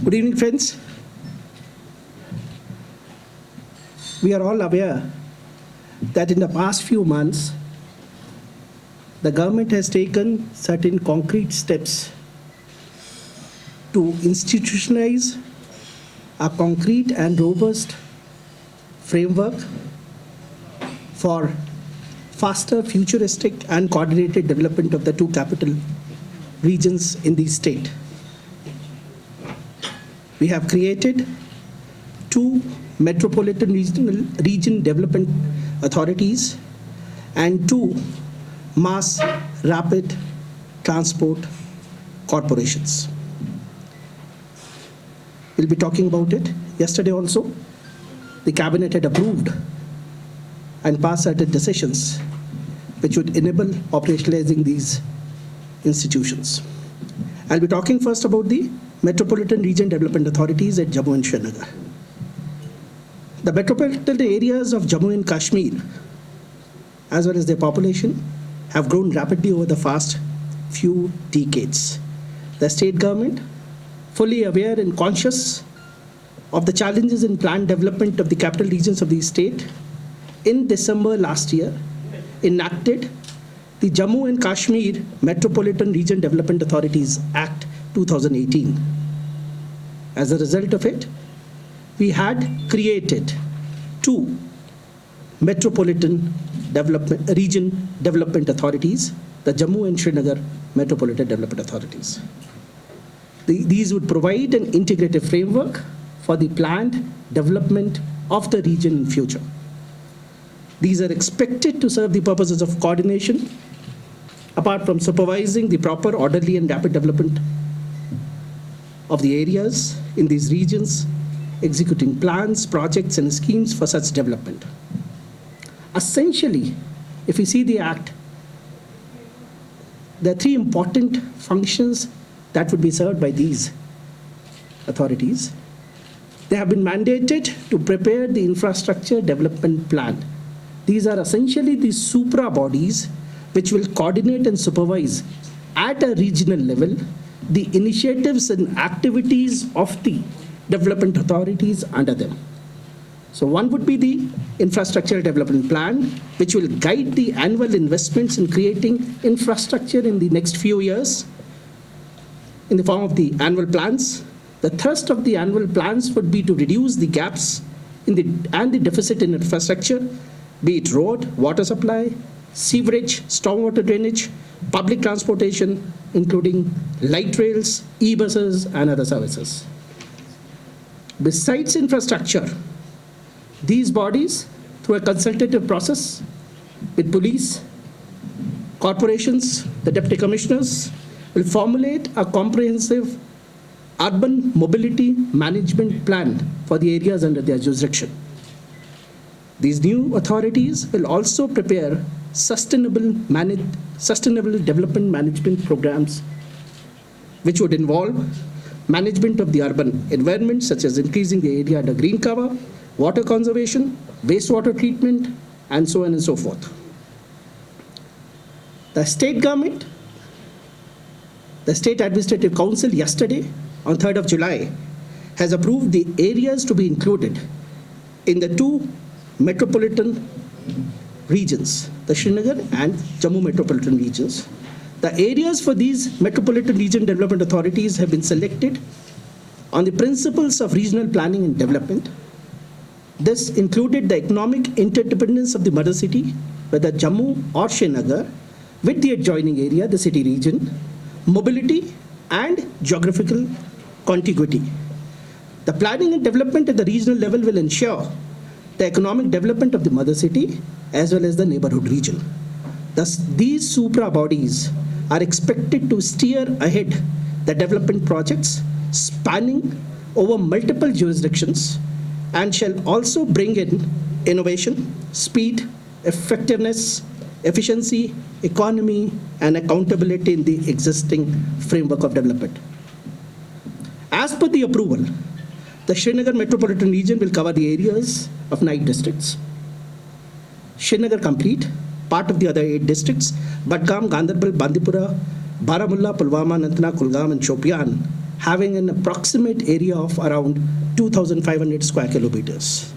Good evening, friends. We are all aware that in the past few months, the government has taken certain concrete steps to institutionalize a concrete and robust framework for faster, futuristic, and coordinated development of the two capital regions in the state. We have created two metropolitan region development authorities and two mass rapid transport corporations. We'll be talking about it. Yesterday also, the cabinet had approved and passed certain decisions which would enable operationalizing these institutions. I'll be talking first about the Metropolitan Region Development Authorities at Jammu and Srinagar. The metropolitan areas of Jammu and Kashmir, as well as their population, have grown rapidly over the past few decades. The state government, fully aware and conscious of the challenges in planned development of the capital regions of the state, in December last year, enacted the Jammu and Kashmir Metropolitan Region Development Authorities Act 2018. As a result of it, we had created two Metropolitan Region Development Authorities, the Jammu and Srinagar Metropolitan Development Authorities. These would provide an integrated framework for the planned development of the region in future. These are expected to serve the purposes of coordination, apart from supervising the proper, orderly, and rapid development of the areas in these regions, executing plans, projects, and schemes for such development. Essentially, if we see the Act, there are three important functions that would be served by these authorities. They have been mandated to prepare the infrastructure development plan. These are essentially the supra bodies which will coordinate and supervise at a regional level the initiatives and activities of the development authorities under them. So one would be the infrastructure development plan, which will guide the annual investments in creating infrastructure in the next few years in the form of the annual plans. The thrust of the annual plans would be to reduce the gaps and the deficit in infrastructure, be it road, water supply, sewerage, stormwater drainage, public transportation, including light rails, e-buses, and other services. Besides infrastructure, these bodies, through a consultative process with police, corporations, the deputy commissioners, will formulate a comprehensive urban mobility management plan for the areas under their jurisdiction. These new authorities will also prepare sustainable development management programs, which would involve management of the urban environment, such as increasing the area under green cover, water conservation, wastewater treatment, and so on and so forth. The state government, the State Administrative Council yesterday, on 3rd of July, has approved the areas to be included in the two metropolitan regions, the Srinagar and Jammu metropolitan regions. The areas for these metropolitan region development authorities have been selected on the principles of regional planning and development. This included the economic interdependence of the mother city, whether Jammu or Srinagar, with the adjoining area, the city region, mobility, and geographical contiguity. The planning and development at the regional level will ensure the economic development of the mother city as well as the neighborhood region. Thus, these supra bodies are expected to steer ahead the development projects spanning over multiple jurisdictions and shall also bring in innovation, speed, effectiveness, efficiency, economy, and accountability in the existing framework of development. As per the approval, the Srinagar metropolitan region will cover the areas of 9 districts. Srinagar complete, part of the other 8 districts, Badgam, Ganderbal, Bandipora, Baramulla, Pulwama, Nantana, Kulgam, and Shopian having an approximate area of around 2,500 square kilometers.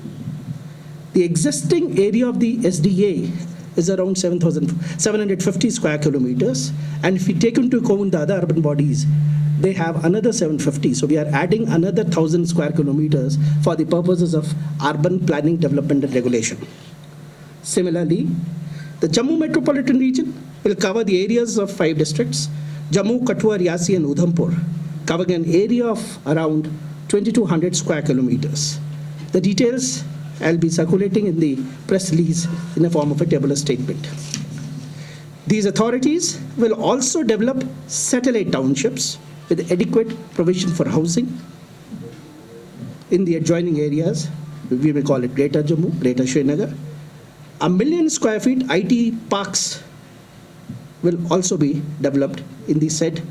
The existing area of the SDA is around 7,750 square kilometers. And if we take into account the other urban bodies, they have another 750. So we are adding another 1,000 square kilometers for the purposes of urban planning, development, and regulation. Similarly, the Jammu metropolitan region will cover the areas of 5 districts: Jammu, Kathua, Riyasi, and Udhampur, covering an area of around 2,200 square kilometers. The details I'll be circulating in the press release in the form of a tabular statement. These authorities will also develop satellite townships with adequate provision for housing in the adjoining areas. We will call it Greater Jammu, Greater Srinagar. 1 million square feet IT parks will also be developed in the said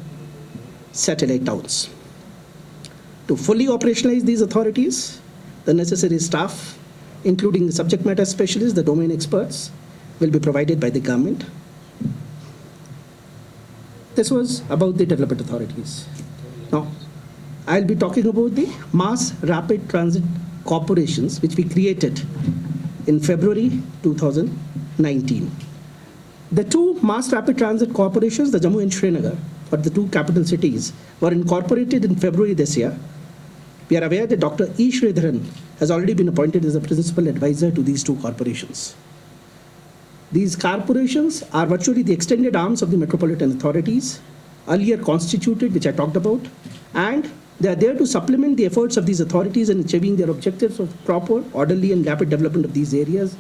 satellite towns. To fully operationalize these authorities, the necessary staff, including the subject matter specialists, the domain experts, will be provided by the government. This was about the development authorities. Now, I'll be talking about the mass rapid transit corporations, which we created in February 2019. The two mass rapid transit corporations, the Jammu and Srinagar, for the two capital cities, were incorporated in February this year. We are aware that Dr. E. Sridharan has already been appointed as a principal advisor to these two corporations. These corporations are virtually the extended arms of the metropolitan authorities, earlier constituted, which I talked about, and they are there to supplement the efforts of these authorities in achieving their objectives of proper, orderly, and rapid development of these areas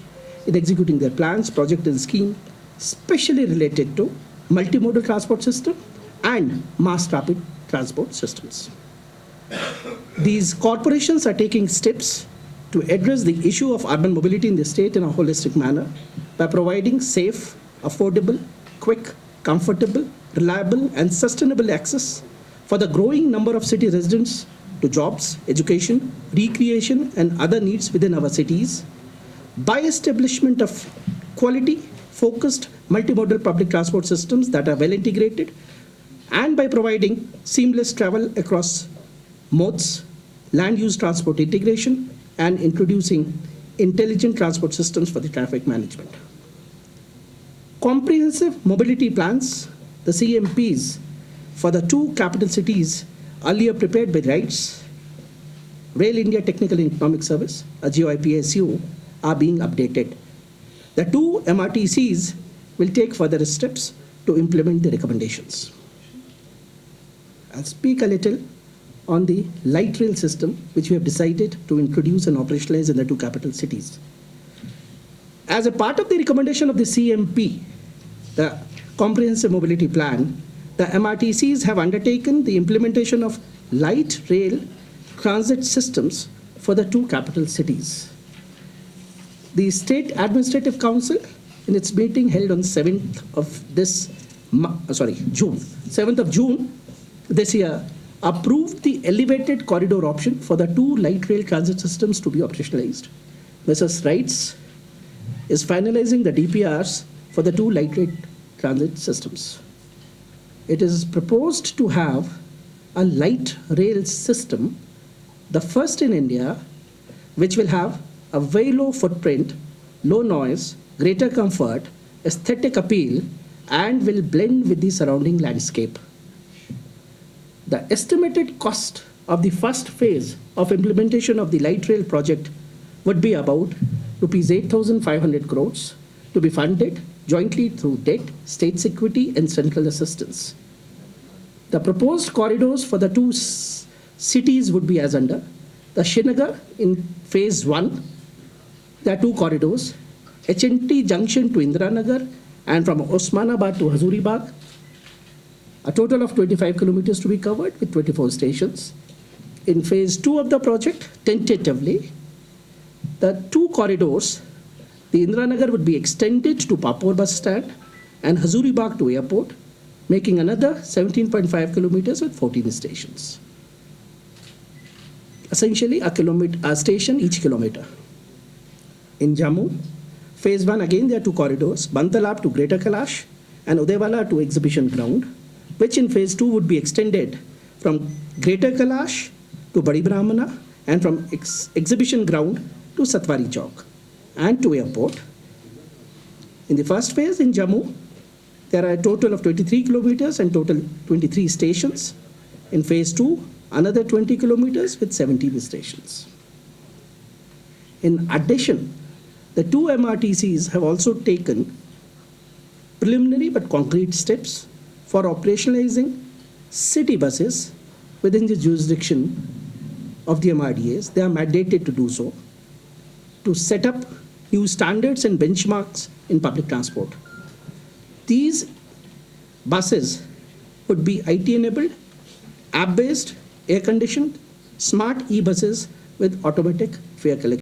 in executing their plans, project, and scheme, especially related to multimodal transport system and mass rapid transport systems. These corporations are taking steps to address the issue of urban mobility in the state in a holistic manner by providing safe, affordable, quick, comfortable, reliable, and sustainable access for the growing number of city residents to jobs, education, recreation, and other needs within our cities by establishment of quality, focused, multimodal public transport systems that are well integrated, and by providing seamless travel across modes, land use transport integration, and introducing intelligent transport systems for the traffic management. Comprehensive mobility plans, the CMPs, for the two capital cities earlier prepared by RITES, Rail India Technical and Economic Service, GOIPSU, are being updated. The two MRTCs will take further steps to implement the recommendations. I'll speak a little on the light rail system, which we have decided to introduce and operationalize in the two capital cities. As a part of the recommendation of the CMP, the Comprehensive Mobility Plan, the MRTCs have undertaken the implementation of light rail transit systems for the two capital cities. The State Administrative Council, in its meeting held on 7th of June this year, approved the elevated corridor option for the two light rail transit systems to be operationalized. Mrs. RITES is finalizing the DPRs for the two light rail transit systems. It is proposed to have a light rail system, the first in India, which will have a very low footprint, low noise, greater comfort, aesthetic appeal, and will blend with the surrounding landscape. The estimated cost of the first phase of implementation of the light rail project would be about rupees 8,500 crores to be funded jointly through debt, state equity, and central assistance. The proposed corridors for the two cities would be as under: the Srinagar in phase 1, there are two corridors, HNT junction to Indiranagar and from Osmanabad to Hazuribagh, a total of 25 kilometers to be covered with 24 stations. In phase 2 of the project, tentatively, the two corridors, the Indiranagar would be extended to Papur bus stand and Hazuribagh to airport, making another 17.5 kilometers with 14 stations. Essentially, a station each kilometer. In Jammu, phase 1, again there are two corridors, Bantalab to Greater Kailash and Udayawala to Exhibition Ground, which in phase 2 would be extended from Greater Kailash to Badi Brahmana, and from exhibition ground to Satwari Chowk and to airport. In the first phase in Jammu, there are a total of 23 kilometers and total 23 stations. In phase 2, another 20 kilometers with 17 stations. In addition, the two MRTCs have also taken preliminary but concrete steps for operationalizing city buses within the jurisdiction of the MRDAs. They are mandated to do so, to set up new standards and benchmarks in public transport. These buses would be IT-enabled, app-based, air-conditioned, smart e-buses with automatic fare collection.